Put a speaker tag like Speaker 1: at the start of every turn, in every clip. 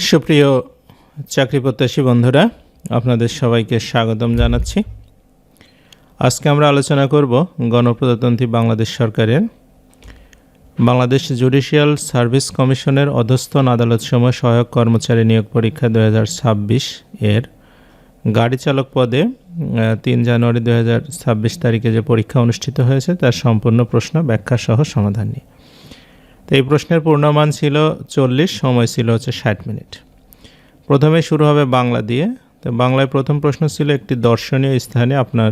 Speaker 1: সুপ্রিয় চাকরিপ্রত্যাশী বন্ধুরা, আপনাদের সবাইকে স্বাগতম জানাচ্ছি। আজকে আমরা আলোচনা করব গণপ্রজাতন্ত্রী বাংলাদেশ সরকারের বাংলাদেশ জুডিশিয়াল সার্ভিস কমিশনের অধস্তন আদালতসমূহ সহায়ক কর্মচারী নিয়োগ পরীক্ষা 2026 এর গাড়ি চালক পদে 3 জানুয়ারি 2026 তারিখে যে পরীক্ষা অনুষ্ঠিত হয়েছে তার সম্পূর্ণ প্রশ্ন ব্যাখ্যা সহ সমাধান নিয়ে। তো এই প্রশ্নের পূর্ণমান ছিল 40, সময় ছিল 60 মিনিট। প্রথমে শুরু হবে বাংলা দিয়ে। তো বাংলায় প্রথম প্রশ্ন ছিল, একটি দর্শনীয় স্থানে আপনার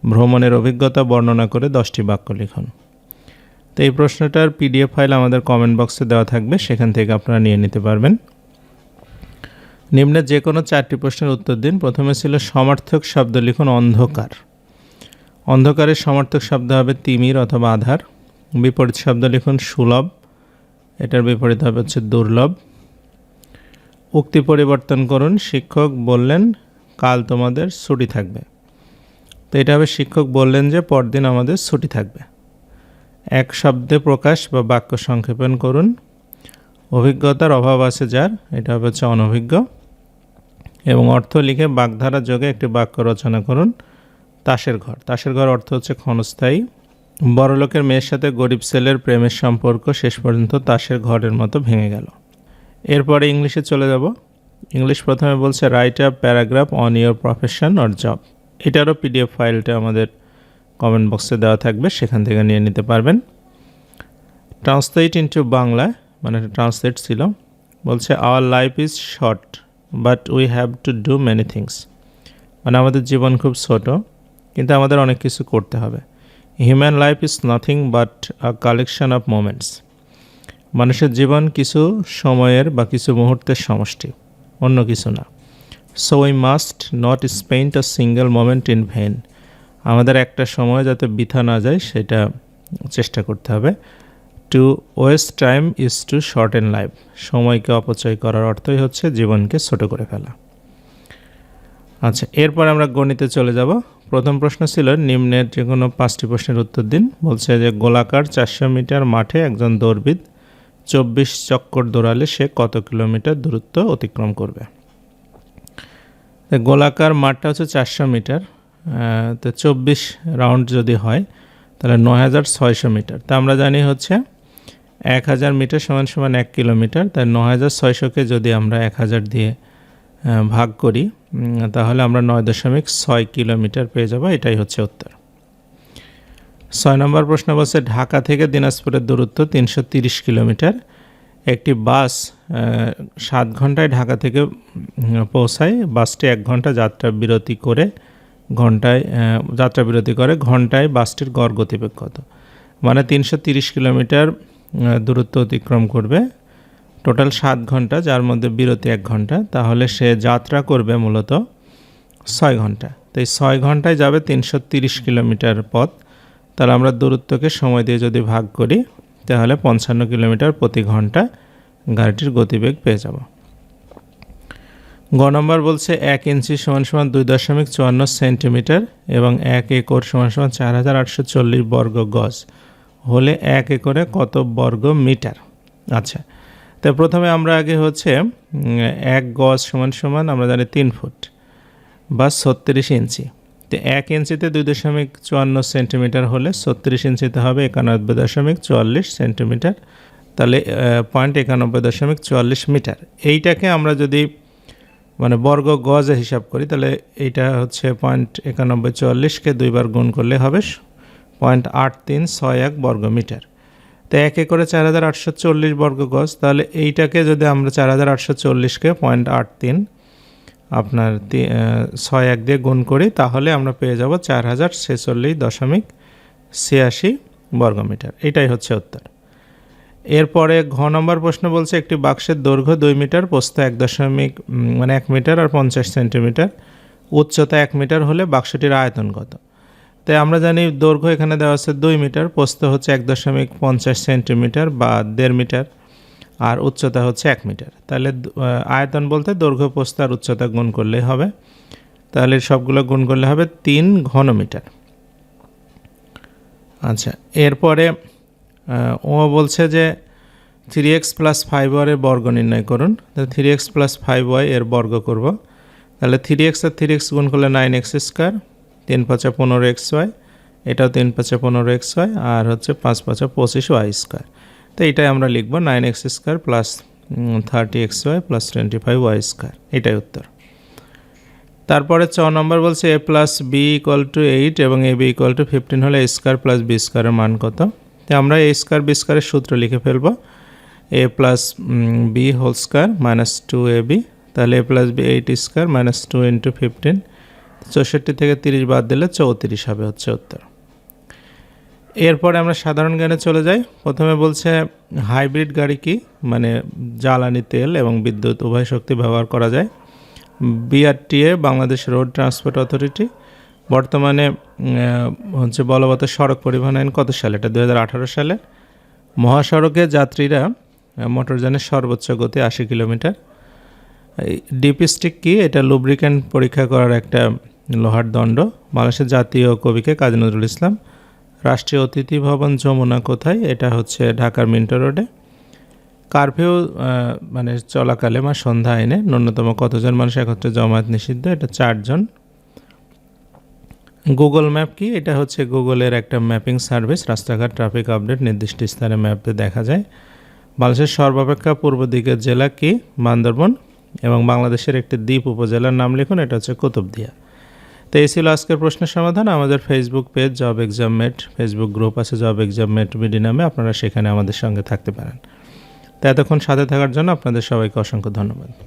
Speaker 1: ভ্রমণের অভিজ্ঞতা বর্ণনা করে 10টি বাক্য লিখুন। তো এই প্রশ্নটার পিডিএফ ফাইল আমাদের কমেন্ট বক্সে দেওয়া থাকবে, সেখান থেকে আপনারা নিয়ে নিতে পারবেন। নিম্নের যে কোনো 4টি প্রশ্নের উত্তর দিন। প্রথমে ছিল সমার্থক শব্দ লিখুন অন্ধকার। অন্ধকারের সমার্থক শব্দ হবে তিমির অথবা আধার। বিপরীত শব্দ লিখুন সুলভ, এটার বিপরীত হবে দুর্লভ। উক্তি পরিবর্তন করুন, শিক্ষক বললেন কাল তোমাদের ছুটি থাকবে। তো এটা হবে শিক্ষক বললেন যে পরদিন আমাদের ছুটি থাকবে। এক শব্দে প্রকাশ বা বাক্য সংক্ষেপণ করুন। অভিজ্ঞতার অভাব আছে যার, এটা হবে অনভিজ্ঞ। এবং অর্থ লিখে বাগধারা যোগে একটি বাক্য রচনা করুন। তাসের ঘর। তাসের ঘর অর্থ হচ্ছে ক্ষণস্থায়ী। বড়লোকের মেয়ের সাথে গরিব ছেলের প্রেমের সম্পর্ক শেষ পর্যন্ত তাসের ঘরের মতো ভেঙে গেল। এরপরে ইংলিশে চলে যাব। ইংলিশ প্রথমে বলছে write a paragraph on your profession or job. এটারও পিডিএফ ফাইলটা আমাদের কমেন্ট বক্সে দেওয়া থাকবে, সেখান থেকে নিয়ে নিতে পারবেন। ট্রান্সলেট ইনটু বাংলা, মানে ট্রান্সলেট ছিল, বলছে our life is short but we have to do many things. মানে আমাদের জীবন খুব ছোট, কিন্তু আমাদের অনেক কিছু করতে হবে। Human life is nothing but a collection of moments. মানুষের জীবন কিছু সময়ের বা কিছু মুহূর্তের সমষ্টি, অন্য কিছু না। So we must not spend a single moment in when. আমাদের একটা সময় যাতে বৃথা না যায় সেটা চেষ্টা করতে হবে। To waste time is to shorten life. সময়কে অপচয় করার অর্থই হচ্ছে জীবনকে ছোট করে ফেলা। আচ্ছা, এরপর আমরা গণিতে চলে যাব। প্রথম প্রশ্ন ছিল নিম্নের যে কোনো 5টি প্রশ্নের উত্তর দিন। বলছে যে গোলাকার 400 মিটার মাঠে একজন দৌড়বিদ 24 চক্কর দৌড়ালে সে কত কিলোমিটার দূরত্ব অতিক্রম করবে। গোলাকার মাঠটা হচ্ছে 400 মিটার, তো 24 রাউন্ড যদি হয় তাহলে 9600 মিটার। তা আমরা জানি হচ্ছে 1000 মিটার সমান সমান 1 কিলোমিটার। তাই 9600কে যদি আমরা 1000 দিয়ে ভাগ করি তাহলে আমরা 9.6 কিলোমিটার পেয়ে যাব। এটাই হচ্ছে উত্তর। 6 নম্বর প্রশ্ন বলছে ঢাকা থেকে দিনাজপুরের দূরত্ব 330 কিলোমিটার। একটি বাস 7 ঘন্টায় ঢাকা থেকে পৌঁছায়। বাসটি 1 ঘন্টা যাত্রা বিরতি করে ঘন্টায় বাসটির গড় গতিবেগ কত? মানে 330 কিলোমিটার দূরত্ব অতিক্রম করবে, টোটাল 7 ঘন্টা, যার মধ্যে বিরতি 1 ঘন্টা। তাহলে সে যাত্রা করবে মূলত 6 ঘন্টা। তো এই 6 ঘন্টায় যাবে 330 কিলোমিটার পথ। তাহলে আমরা দূরত্বকে সময় দিয়ে যদি ভাগ করি তাহলে 55 কিলোমিটার প্রতি ঘন্টা গাড়িটির গতিবেগ পেয়ে যাব। গ নম্বর বলছে 1 ইঞ্চি সমান সমান 2.54 সেন্টিমিটার এবং 1 একর সমান সমান 4840 বর্গ গজ হলে 1 একরে কত বর্গ মিটার? আচ্ছা, তো প্রথমে আমরা আগে হচ্ছে 1 গজ সমান সমান আমরা জানি 3 ফুট বা 36 ইঞ্চি। তো 1 ইঞ্চিতে 2.54 সেন্টিমিটার হলে 36 ইঞ্চিতে হবে 91.44 সেন্টিমিটার। তাহলে 91.44 মিটার। এইটাকে আমরা যদি মানে বর্গ গজে হিসাব করি তাহলে এইটা হচ্ছে 91.44কে 2 বার গুণ করলে হবে 0.8361 বর্গ মিটার। তো 1 একরে 4840 বর্গ গজ। তাহলে এইটাকে যদি আমরা 4840কে 0.83 আপনার 61 দিয়ে গুণ করি তাহলে আমরা পেয়ে যাব 4046.86 বর্গমিটার। এটাই হচ্ছে উত্তর। এরপরে ঘ নম্বর প্রশ্ন বলছে একটি বাক্সের দৈর্ঘ্য 2 মিটার, প্রস্থ 1 মিটার আর 50 সেন্টিমিটার, উচ্চতা 1 মিটার হলে বাক্সটির আয়তন কত? তাই আমরা জানি দৈর্ঘ্য এখানে দেওয়া আছে 2 মিটার, প্রস্থ হচ্ছে 1.50 সেন্টিমিটার বা 1.5 মিটার, আর উচ্চতা হচ্ছে 1 মিটার। তাহলে আয়তন বলতে দৈর্ঘ্য, প্রস্থ আর উচ্চতা গুণ করলেই হবে। তাহলে সবগুলো গুণ করলে হবে 3 ঘনমিটার। আচ্ছা, এরপরে ও বলছে যে 3x প্লাস 5y এর বর্গ নির্ণয় করুন। তাহলে 3x প্লাস 5y এর বর্গ করব। তাহলে 3x আর 3x গুণ করলে 9x স্কোয়ার, 3 5 15xy, এটাও 3 5 15xy, আর হচ্ছে 5 5 25y স্কোয়ার। তো এটাই আমরা লিখব 9x square plus 30xy plus 25y square, এটাই উত্তর। তারপরে 4 নম্বর বলছে a plus B equal to 8 এবং ab ইকুয়াল টু 15 হলে a স্কোয়ার প্লাস বি স্কোয়ারের মান কত? তো আমরা a স্কোয়ার বি স্কোয়ারের সূত্র লিখে ফেলব, a plus B whole square minus 2ab, তাহলে a plus B 8 square minus 2 into 15, 64 থেকে 30 বাদ দিলে 34 হবে হচ্ছে উত্তর। এরপরে আমরা সাধারণ জ্ঞানে চলে যাই। প্রথমে বলছে হাইব্রিড গাড়ি কি, মানে জ্বালানি তেল এবং বিদ্যুৎ উভয় শক্তি ব্যবহার করা যায়। BRTA Bangladesh road transport authority বর্তমানে হচ্ছে বলবৎ সড়ক পরিবহন আইন কত সালে? এটা 2018 সালে। মহাসড়কে যাত্রীরা মোটরযানের সর্বোচ্চ গতি 80 কিলোমিটার। ডিপস্টিক কি? এটা লুব্রিক্যান্ট পরীক্ষা করার একটা লোহার দণ্ড। বাংলাদেশের জাতীয় কবিকে কাজী নজরুল ইসলাম। রাষ্ট্রীয় অতিথি ভবন যমুনা কোথায়? এটা হচ্ছে ঢাকার মিন্টো রোডে। কারফিউ মানে চলাকালে বা সন্ধ্যা আইনে ন্যূনতম কতজন মানুষ একত্রে জমায়েত নিষিদ্ধ? এটা 4 জন। গুগল ম্যাপ কি? এটা হচ্ছে গুগলের একটা ম্যাপিং সার্ভিস। রাস্তাঘাট ট্রাফিক আপডেট নির্দিষ্ট স্থানে ম্যাপে দেখা যায়। বাংলাদেশের সর্বাপেক্ষা পূর্ব দিকের জেলা কি? বান্দরবন। এবং বাংলাদেশের একটি দ্বীপ উপজেলার নাম লিখুন, এটা হচ্ছে কুতুবদিয়া। তো এই ছিল আজকের প্রশ্নের সমাধান। আমাদের ফেসবুক পেজ জব এক্সাম মেট, ফেসবুক গ্রুপ আছে জব এক্সাম মেট বিডি নামে, আপনারা সেখানে আমাদের সঙ্গে থাকতে পারেন। তো এতক্ষণ সাথে থাকার জন্য আপনাদের সবাইকে অসংখ্য ধন্যবাদ।